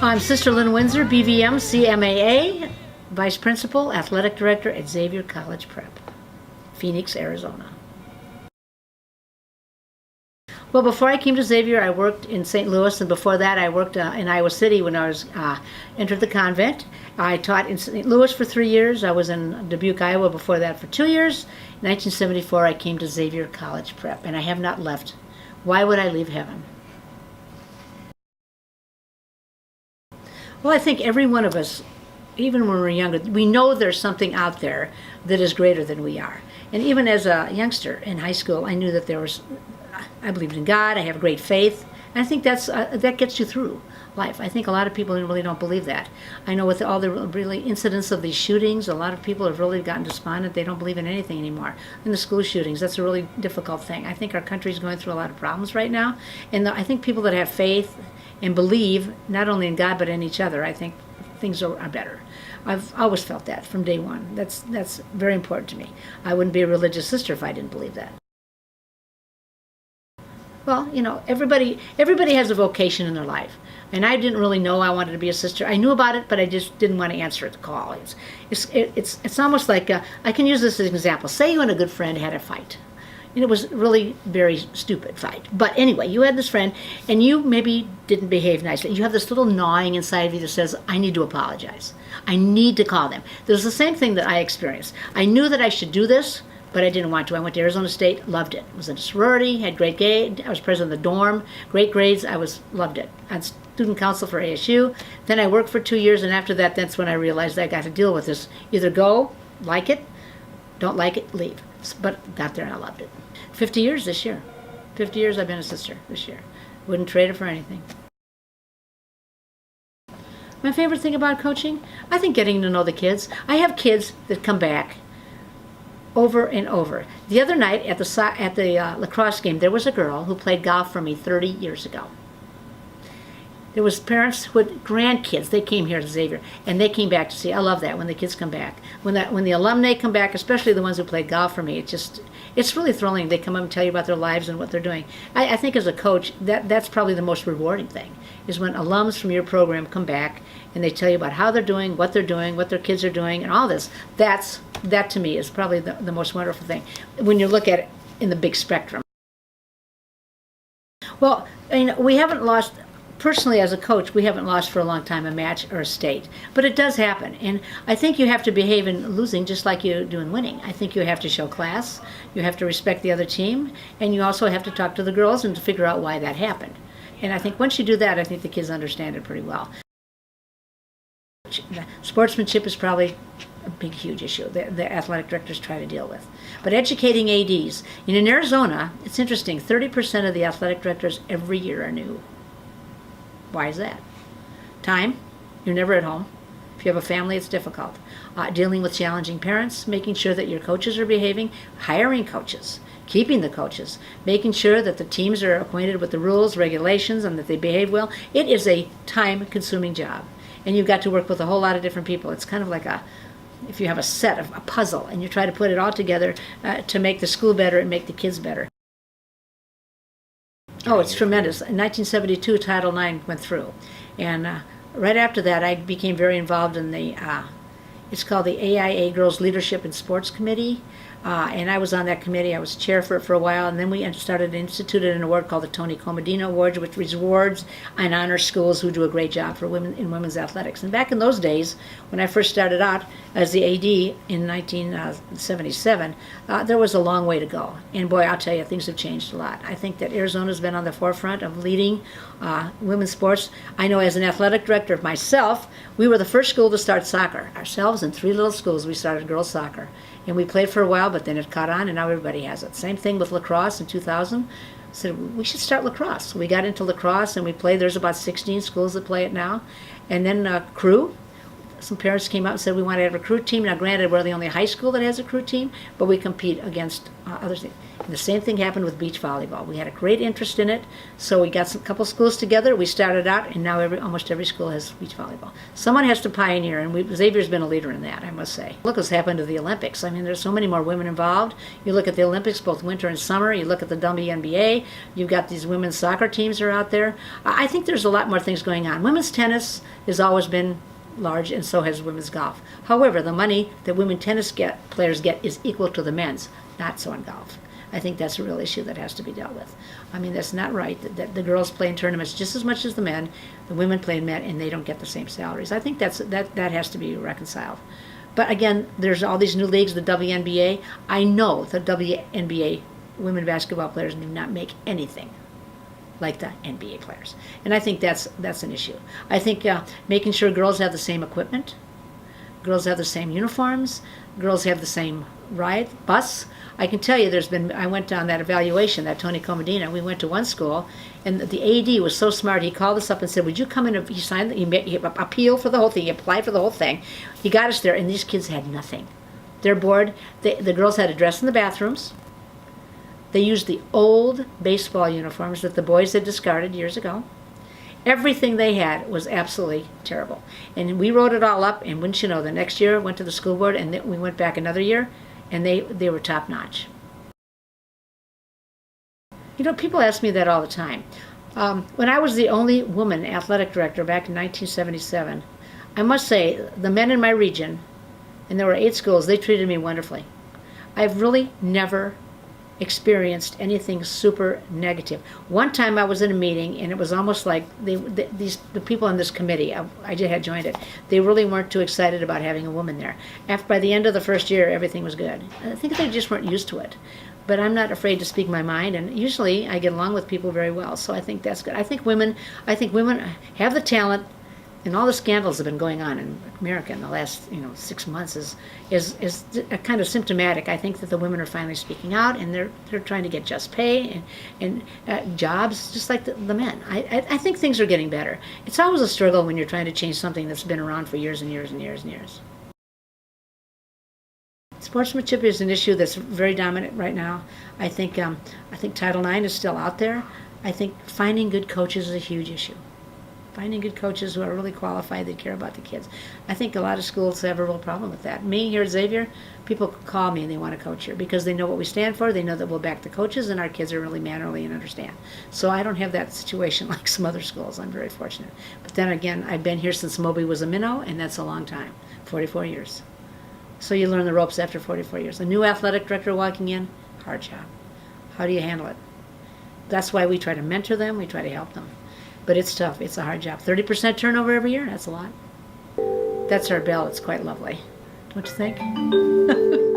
I'm Sister Lynn Windsor, BVM, CMAA, Vice Principal, Athletic Director at Xavier College Prep, Phoenix, Arizona. Well, before I came to Xavier, I worked in St. Louis, and before that I worked in Iowa City when I was entered the convent. I taught in St. Louis for 3 years. I was in Dubuque, Iowa before that for 2 years. In 1974, I came to Xavier College Prep, and I have not left. Why would I leave heaven? Well, I think every one of us, even when we're younger, we know there's something out there that is greater than we are. And even as a youngster in high school, I knew that I believed in God, I have great faith, and I think that gets you through life. I think a lot of people really don't believe that. I know with all the really incidents of these shootings, a lot of people have really gotten despondent. They don't believe in anything anymore. In the school shootings, that's a really difficult thing. I think our country's going through a lot of problems right now, and I think people that have faith and believe not only in God but in each other, I think things are better. I've always felt that from day one. That's very important to me. I wouldn't be a religious sister if I didn't believe that. Well, you know, everybody has a vocation in their life. And I didn't really know I wanted to be a sister. I knew about it, but I just didn't want to answer the call. It's almost like, I can use this as an example. Say you and a good friend had a fight. And it was really very stupid fight. But anyway, you had this friend, and you maybe didn't behave nicely. You have this little gnawing inside of you that says, I need to apologize. I need to call them. There's the same thing that I experienced. I knew that I should do this, but I didn't want to. I went to Arizona State, loved it. Was in a sorority, had great grades. I was president of the dorm, great grades. Loved it. I had student council for ASU. Then I worked for 2 years, and after that, that's when I realized I got to deal with this. Either go, like it, don't like it, leave. But got there and I loved it. 50 years this year. 50 years I've been a sister this year. Wouldn't trade it for anything. My favorite thing about coaching? I think getting to know the kids. I have kids that come back over and over. The other night at the lacrosse game, there was a girl who played golf for me 30 years ago. There was parents with grandkids. They came here to Xavier, and they came back to see. I love that when the kids come back. When the alumni come back, especially the ones who played golf for me, it's really thrilling. They come up and tell you about their lives and what they're doing. I think as a coach, that's probably the most rewarding thing, is when alums from your program come back and they tell you about how they're doing, what their kids are doing, and all this. That to me is probably the most wonderful thing when you look at it in the big spectrum. Well, we haven't lost. Personally, as a coach, we haven't lost for a long time a match or a state. But it does happen. And I think you have to behave in losing just like you do in winning. I think you have to show class, you have to respect the other team, and you also have to talk to the girls and to figure out why that happened. And I think once you do that, I think the kids understand it pretty well. Sportsmanship is probably a big, huge issue the athletic directors try to deal with. But educating ADs. In Arizona, it's interesting, 30% of the athletic directors every year are new. Why is that? Time. You're never at home. If you have a family, it's difficult. Dealing with challenging parents, making sure that your coaches are behaving, hiring coaches, keeping the coaches, making sure that the teams are acquainted with the rules, regulations, and that they behave well. It is a time-consuming job. And you've got to work with a whole lot of different people. It's kind of like if you have a set of a puzzle, and you try to put it all together to make the school better and make the kids better. Oh, it's tremendous. In 1972, Title IX went through. And right after that, I became very involved in it's called the AIA Girls Leadership in Sports Committee. And I was on that committee. I was chair for it for a while. And then we instituted an award called the Tony Comodino Award, which rewards and honors schools who do a great job for women in women's athletics. And back in those days, when I first started out as the AD in 1977, there was a long way to go. And boy, I'll tell you, things have changed a lot. I think that Arizona's been on the forefront of leading women's sports. I know as an athletic director myself, we were the first school to start soccer. Ourselves and 3 little schools, we started girls soccer. And we played for a while, but then it caught on, and now everybody has it. Same thing with lacrosse in 2000. So we should start lacrosse. So we got into lacrosse, and we played. There's about 16 schools that play it now. And then crew. some parents came out and said we want to have a recruit team. Now, granted, we're the only high school that has a recruit team, but we compete against other things. And the same thing happened with beach volleyball. We had a great interest in it, so we got a couple schools together. We started out, and now almost every school has beach volleyball. Someone has to pioneer, and Xavier's been a leader in that, I must say. Look what's happened to the Olympics. I mean, there's so many more women involved. You look at the Olympics, both winter and summer. You look at the WNBA. You've got these women's soccer teams are out there. I think there's a lot more things going on. Women's tennis has always been large, and so has women's golf. However, the money that women tennis players get is equal to the men's, not so in golf. I think that's a real issue that has to be dealt with. I mean, that's not right that the girls play in tournaments just as much as the men, the women play in men, and they don't get the same salaries. I think that has to be reconciled. But again, there's all these new leagues, the WNBA. I know the WNBA women basketball players do not make anything like the NBA players. And I think that's an issue. I think making sure girls have the same equipment, girls have the same uniforms, girls have the same ride, bus. I can tell you I went on that evaluation, that Tony Comodina, we went to one school, and the AD was so smart, he called us up and said, would you come in, he signed, he appealed for the whole thing, he applied for the whole thing. He got us there, and these kids had nothing. They're bored. The girls had to dress in the bathrooms. They used the old baseball uniforms that the boys had discarded years ago. Everything they had was absolutely terrible. And we wrote it all up, and wouldn't you know, the next year went to the school board, and we went back another year, and they were top notch. You know, people ask me that all the time. When I was the only woman athletic director back in 1977, I must say the men in my region, and there were 8 schools, they treated me wonderfully. I've really never experienced anything super negative. One time I was in a meeting, and it was almost like the people on this committee, I just had joined it, they really weren't too excited about having a woman there. By the end of the first year, everything was good. I think they just weren't used to it. But I'm not afraid to speak my mind, and usually I get along with people very well, so I think that's good. I think women have the talent, and all the scandals have been going on in America in the last 6 months is kind of symptomatic. I think that the women are finally speaking out, and they're trying to get just pay and jobs just like the men. I think things are getting better. It's always a struggle when you're trying to change something that's been around for years and years and years and years. Sportsmanship is an issue that's very dominant right now. I think Title IX is still out there. I think finding good coaches is a huge issue. Finding good coaches who are really qualified, that care about the kids. I think a lot of schools have a real problem with that. Me here at Xavier, people call me and they want to coach here because they know what we stand for, they know that we'll back the coaches, and our kids are really mannerly and understand. So I don't have that situation like some other schools. I'm very fortunate. But then again, I've been here since Moby was a minnow, and that's a long time, 44 years. So you learn the ropes after 44 years. A new athletic director walking in, hard job. How do you handle it? That's why we try to mentor them, we try to help them. But it's tough. It's a hard job. 30% turnover every year? That's a lot. That's our bell. It's quite lovely. Don't you think?